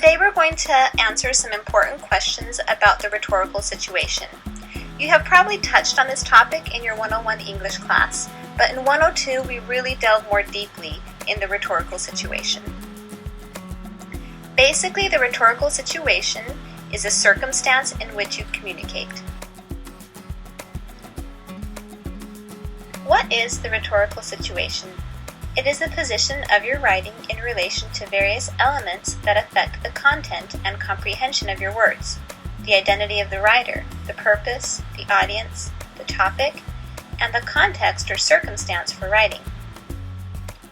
Today we're going to answer some important questions about the rhetorical situation. You have probably touched on this topic in your 101 English class, but in 102 we really delve more deeply in the rhetorical situation. Basically, the rhetorical situation is a circumstance in which you communicate. What is the rhetorical situation? It is the position of your writing in relation to various elements that affect the content and comprehension of your words, the identity of the writer, the purpose, the audience, the topic, and the context or circumstance for writing.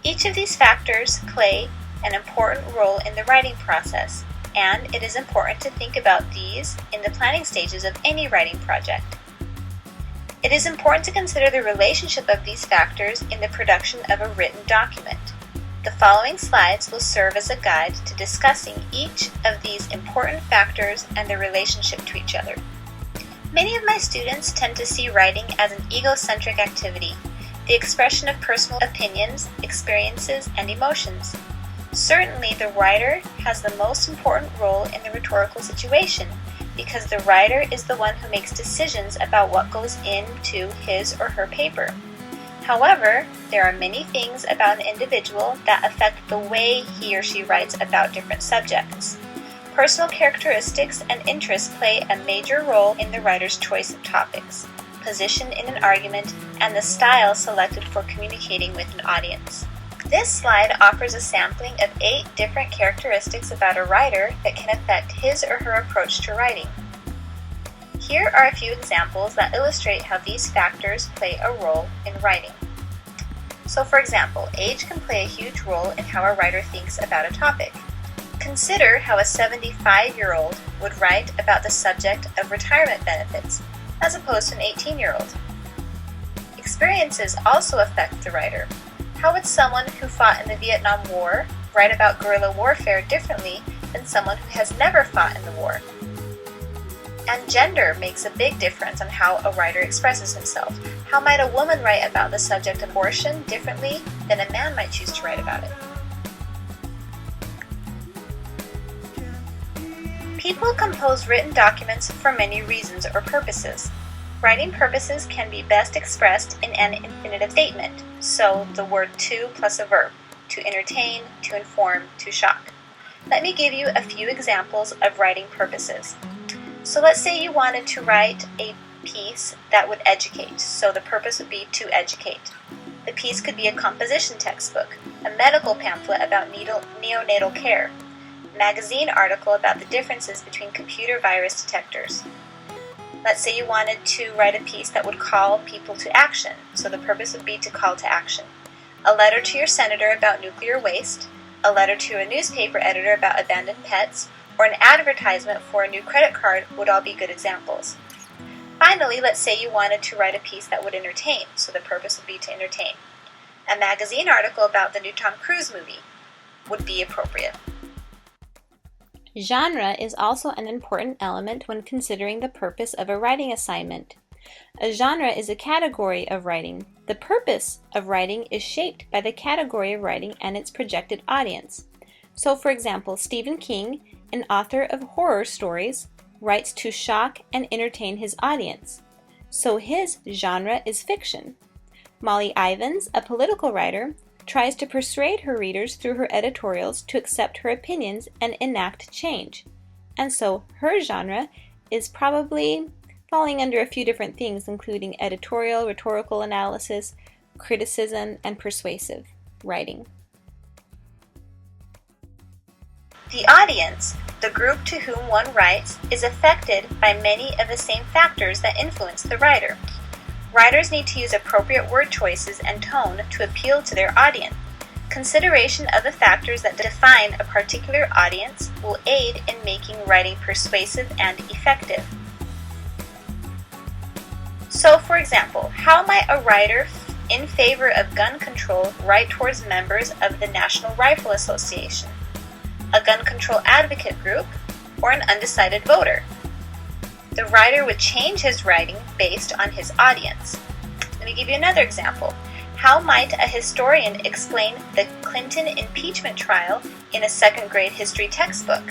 Each of these factors play an important role in the writing process, and it is important to think about these in the planning stages of any writing project. It is important to consider the relationship of these factors in the production of a written document. The following slides will serve as a guide to discussing each of these important factors and their relationship to each other. Many of my students tend to see writing as an egocentric activity, the expression of personal opinions, experiences, and emotions. Certainly, the writer has the most important role in the rhetorical situation, because the writer is the one who makes decisions about what goes into his or her paper. However, there are many things about an individual that affect the way he or she writes about different subjects. Personal characteristics and interests play a major role in the writer's choice of topics, position in an argument, and the style selected for communicating with an audience. This slide offers a sampling of 8 different characteristics about a writer that can affect his or her approach to writing. Here are a few examples that illustrate how these factors play a role in writing. So for example, age can play a huge role in how a writer thinks about a topic. Consider how a 75-year-old would write about the subject of retirement benefits, as opposed to an 18-year-old. Experiences also affect the writer. How would someone who fought in the Vietnam War write about guerrilla warfare differently than someone who has never fought in the war? And gender makes a big difference on how a writer expresses himself. How might a woman write about the subject of abortion differently than a man might choose to write about it? People compose written documents for many reasons or purposes. Writing purposes can be best expressed in an infinitive statement, so the word to plus a verb, to entertain, to inform, to shock. Let me give you a few examples of writing purposes. So let's say you wanted to write a piece that would educate, so the purpose would be to educate. The piece could be a composition textbook, a medical pamphlet about neonatal care, a magazine article about the differences between computer virus detectors. Let's say you wanted to write a piece that would call people to action, so the purpose would be to call to action. A letter to your senator about nuclear waste, a letter to a newspaper editor about abandoned pets, or an advertisement for a new credit card would all be good examples. Finally, let's say you wanted to write a piece that would entertain, so the purpose would be to entertain. A magazine article about the new Tom Cruise movie would be appropriate. Genre is also an important element when considering the purpose of a writing assignment. A genre is a category of writing. The purpose of writing is shaped by the category of writing and its projected audience. So, for example, Stephen King, an author of horror stories, writes to shock and entertain his audience. So his genre is fiction. Molly Ivins, a political writer, tries to persuade her readers through her editorials to accept her opinions and enact change. And so her genre is probably falling under a few different things, including editorial, rhetorical analysis, criticism, and persuasive writing. The audience, the group to whom one writes, is affected by many of the same factors that influence the writer. Writers need to use appropriate word choices and tone to appeal to their audience. Consideration of the factors that define a particular audience will aid in making writing persuasive and effective. So, for example, how might a writer in favor of gun control write towards members of the National Rifle Association, a gun control advocate group, or an undecided voter? The writer would change his writing based on his audience. Let me give you another example. How might a historian explain the Clinton impeachment trial in a second grade history textbook?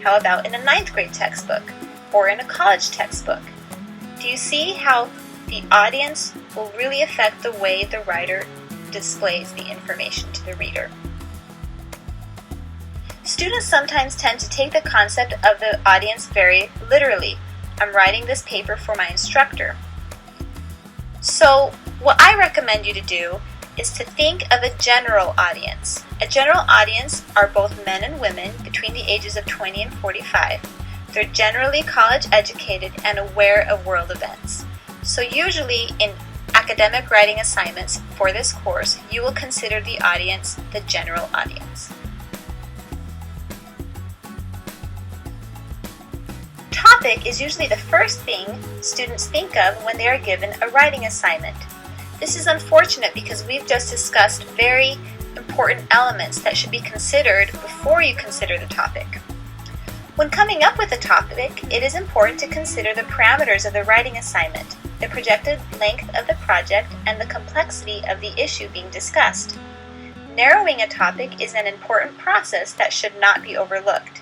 How about in a ninth grade textbook or in a college textbook? Do you see how the audience will really affect the way the writer displays the information to the reader? Students sometimes tend to take the concept of the audience very literally. I'm writing this paper for my instructor. So what I recommend you to do is to think of a general audience. A general audience are both men and women between the ages of 20 and 45. They're generally college educated and aware of world events. So usually in academic writing assignments for this course, you will consider the audience the general audience. Topic is usually the first thing students think of when they are given a writing assignment. This is unfortunate because we've just discussed very important elements that should be considered before you consider the topic. When coming up with a topic, it is important to consider the parameters of the writing assignment, the projected length of the project, and the complexity of the issue being discussed. Narrowing a topic is an important process that should not be overlooked.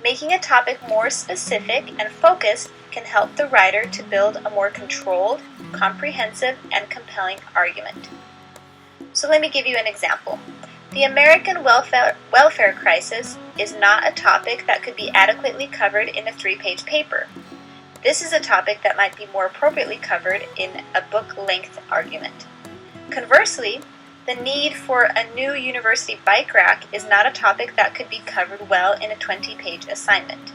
Making a topic more specific and focused can help the writer to build a more controlled, comprehensive, and compelling argument. So let me give you an example. The American welfare crisis is not a topic that could be adequately covered in a 3-page paper. This is a topic that might be more appropriately covered in a book-length argument. Conversely, the need for a new university bike rack is not a topic that could be covered well in a 20-page assignment.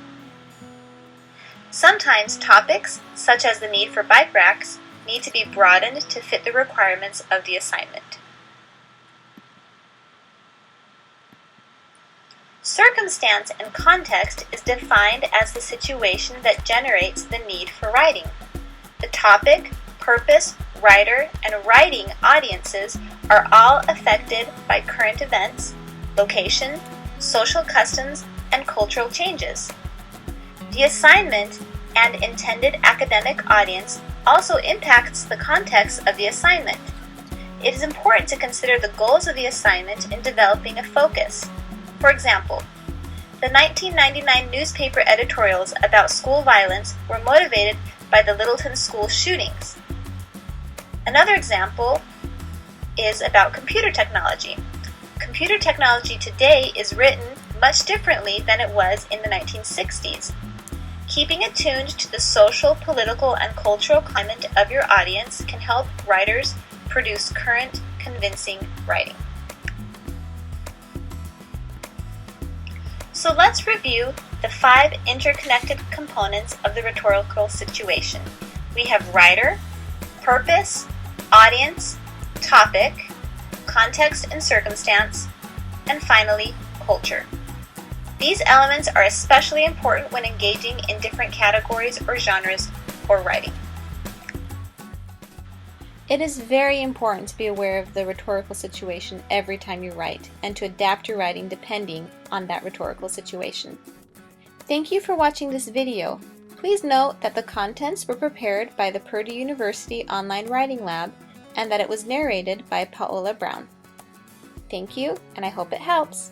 Sometimes topics, such as the need for bike racks, need to be broadened to fit the requirements of the assignment. Circumstance and context is defined as the situation that generates the need for writing. The topic, purpose, writer, and writing audiences are all affected by current events, location, social customs, and cultural changes. The assignment and intended academic audience also impacts the context of the assignment. It is important to consider the goals of the assignment in developing a focus. For example, the 1999 newspaper editorials about school violence were motivated by the Littleton school shootings. Another example is about computer technology. Computer technology today is written much differently than it was in the 1960s. Keeping attuned to the social, political, and cultural climate of your audience can help writers produce current, convincing writing. So let's review the 5 interconnected components of the rhetorical situation. We have writer, purpose, audience, topic, context and circumstance, and finally, culture. These elements are especially important when engaging in different categories or genres or writing. It is very important to be aware of the rhetorical situation every time you write, and to adapt your writing depending on that rhetorical situation. Thank you for watching this video. Please note that the contents were prepared by the Purdue University Online Writing Lab and that it was narrated by Paola Brown. Thank you, and I hope it helps.